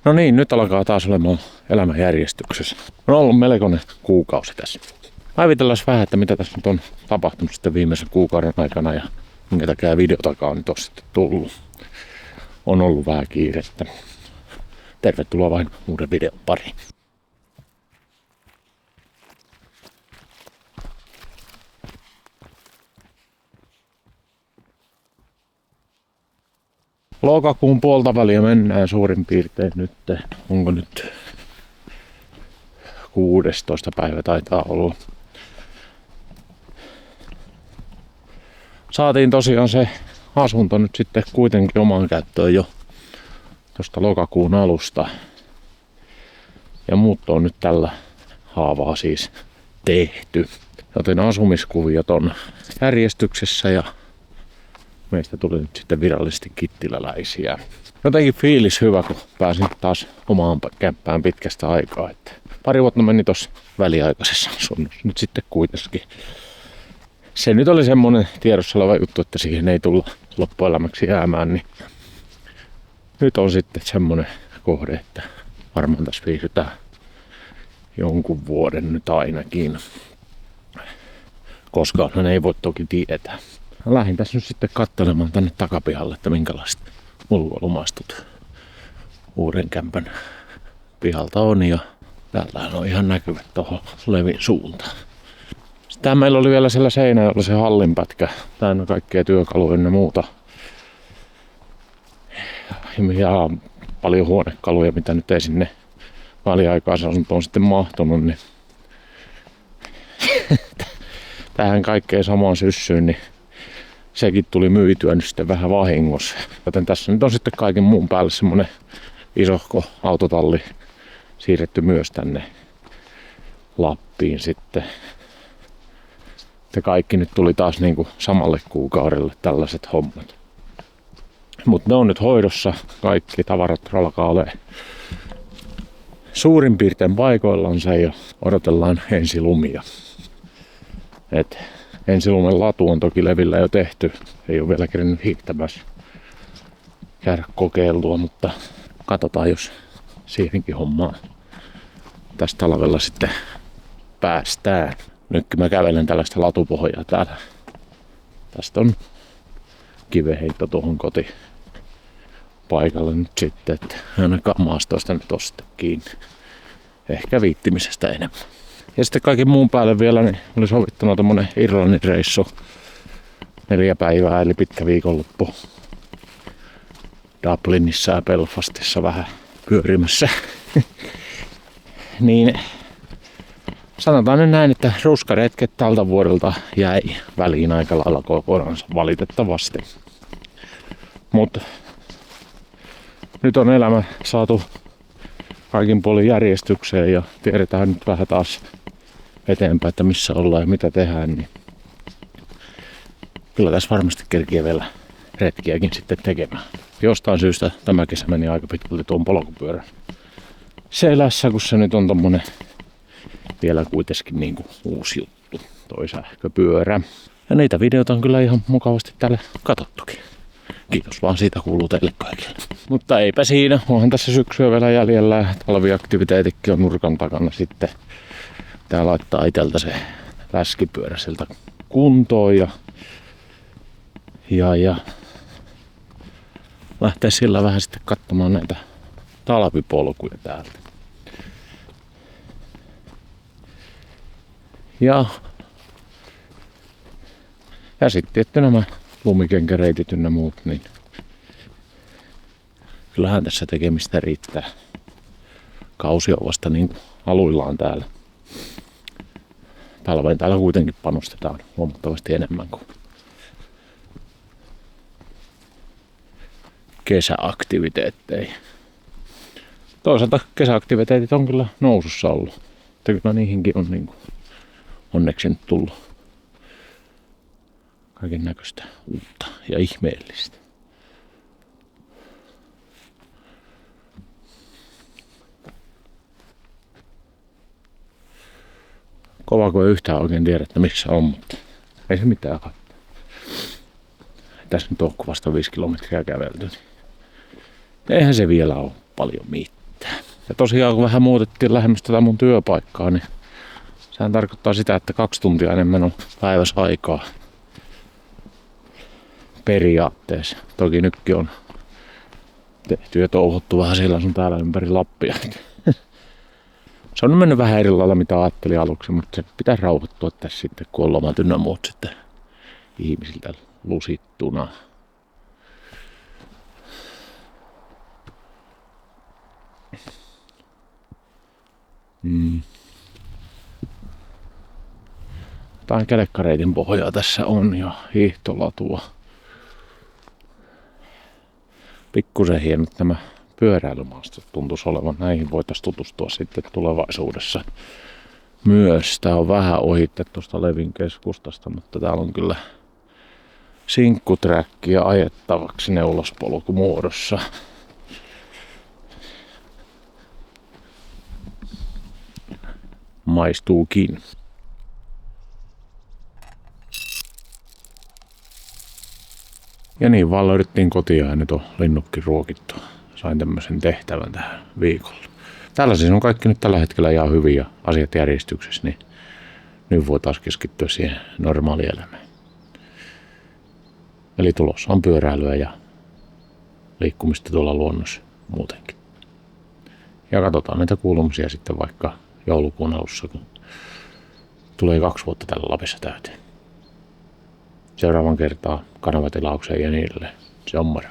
No niin, nyt alkaa taas olemaan elämän järjestyksessä. On ollut melkoinen kuukausi tässä. Päivitellään vähän, että mitä tässä nyt on tapahtunut sitten viimeisen kuukauden aikana ja minkä takia videotakaan on nyt sitten tullut. On ollut vähän kiirettä. Tervetuloa vain uuden videon pariin. Lokakuun puolta väliä mennään suurin piirtein nyt. Onko nyt 16. päivä taitaa olla. Saatiin tosiaan se asunto nyt sitten kuitenkin omaan käyttöön jo tuosta lokakuun alusta. Ja muutto on nyt tällä haavaa siis tehty. Joten asumiskuviot on järjestyksessä ja meistä tuli nyt sitten virallisesti kittiläläisiä. Jotenkin fiilis hyvä, kun pääsin taas omaan kämppään pitkästä aikaa. Että pari vuotta meni tuossa väliaikaisessa asunnossa nyt sitten kuitenkin. Se nyt oli semmonen tiedossa oleva juttu, että siihen ei tulla loppuelämäksi jäämään. Niin nyt on sitten semmonen kohde, että varmaan tässä viihdytään jonkun vuoden nyt ainakin. Koskaan ei voi toki tietää. Lähdin tässä nyt sitten katselemaan tänne takapihalle, että minkälaiset ulkoilmaistut uuden kämpän pihalta on. Ja täällähän on ihan näkyvät tuohon Levin suuntaan. Sitten meillä oli vielä siellä seinällä se hallinpätkä. Täynnä kaikkea työkaluja ja muuta. Ja paljon huonekaluja, mitä nyt ei sinne väliaikaisasuntoon sitten mahtunut. Niin tähän kaikkeen samaan syssyyn, niin sekin tuli myytyä nyt sitten vähän vahingossa. Joten tässä nyt on sitten kaiken muun päälle semmonen isohko autotalli siirretty myös tänne Lappiin sitten. Ja kaikki nyt tuli taas niinku samalle kuukaudelle tällaiset hommat. Mutta ne on nyt hoidossa. Kaikki tavarat alkaa olemaan suurin piirtein paikoillansa ja odotellaan ensilumia. Et ensilumen latu on toki Levillä jo tehty. Ei ole vielä kerennyt hiihtämässä käydä kokeiltua, mutta katsotaan jos siihenkin hommaan tästä talvella sitten päästään. Nyt kun mä kävelen tällaista latupohjaa täällä. Tästä on kiveheitto tuohon kotipaikalle nyt sitten, että ainakaan maastoista nyt on sitten kiinni. Ehkä viittimisestä enemmän. Ja sitten kaiken muun päälle vielä niin oli sovittuna tommonen Irlannin reissu 4 päivää eli pitkä viikonloppu Dublinissa ja Belfastissa vähän pyörimässä. Niin sanotaan nyt näin, että ruskaretket tältä vuodelta jäi väliin aika lailla kokonaan valitettavasti. Mutta nyt on elämä saatu kaikin puolin järjestykseen ja tiedetään nyt vähän taas eteenpäin, että missä ollaan ja mitä tehdään. Niin kyllä tässä varmasti kerkiä vielä retkiäkin sitten tekemään. Jostain syystä tämä kesä meni aika pitkälti tuon polkupyörän selässä, kun se nyt on tommonen vielä kuitenkin niinku uusi juttu, toi sähköpyörä. Ja niitä videoita on kyllä ihan mukavasti täällä katsottukin. Kiitos vaan siitä kuuluu teille kaikille. Mutta eipä siinä, onhan tässä syksyä vielä jäljellä. Talviaktiviteetitkin on nurkan takana sitten. Tää laittaa iteltä se läskipyörä sieltä kuntoon ja lähtee sillä vähän sitten katsomaan näitä talvipolkuja täältä. Ja sitten että nämä lumikenkäreitit ynnä muut, niin kyllähän tässä tekemistä riittää. Kausi on vasta niin aluillaan täällä. Talveen täällä kuitenkin panostetaan huomattavasti enemmän kuin kesäaktiviteetteihin. Toisaalta kesäaktiviteetit on kyllä nousussa ollut. Että kyllä niihinkin on niin kuin onneksi nyt tullut kaiken näköistä uutta ja ihmeellistä. Kova kun ei yhtään oikein tiedä, että missä on, mutta ei se mitään haittaa. Tässä nyt on vasta 5 kilometriä kävelty. Niin eihän se vielä ole paljon mitään. Ja tosiaan kun vähän muutettiin lähemmäs tätä mun työpaikkaa, niin sehän tarkoittaa sitä, että 2 tuntia enemmän on päivässä aikaa. Periaatteessa. Toki nytkin on tehty ja touhuttu vähän siellä sun täällä ympäri Lappia. Se on mennyt vähän eri lailla mitä ajattelin aluksi, mutta se pitää rauhoittua tässä sitten, kun on lomat ynnä muut sitten ihmisiltä lusittuna. Jotain kelekkareitin pohjaa tässä on ja hiihtolatua. Pikkusen hienot nämä pyöräilymaastot tuntuisi olevan. Näihin voitaisiin tutustua sitten tulevaisuudessa myös. Tää on vähän ohitte tuosta Levin keskustasta, mutta täällä on kyllä sinkkuträkkiä ajettavaksi neulaspolkumuodossa. Maistuukin. Ja niin vaan löydettiin kotia ja nyt on linnutkin ruokittu. Sain tämmöisen tehtävän tähän viikolla. Täällä siis on kaikki nyt tällä hetkellä ihan hyvin ja asiat järjestyksessä, niin nyt voi taas keskittyä siihen normaalielämään. Eli tulossa on pyöräilyä ja liikkumista tuolla luonnossa muutenkin. Ja katsotaan näitä kuulumisia sitten vaikka joulukuun alussa, kun tulee 2 vuotta tällä Lapissa täyteen. Seuraavan kertaa kanavatilaukseen ja niin edelleen. Se on moro.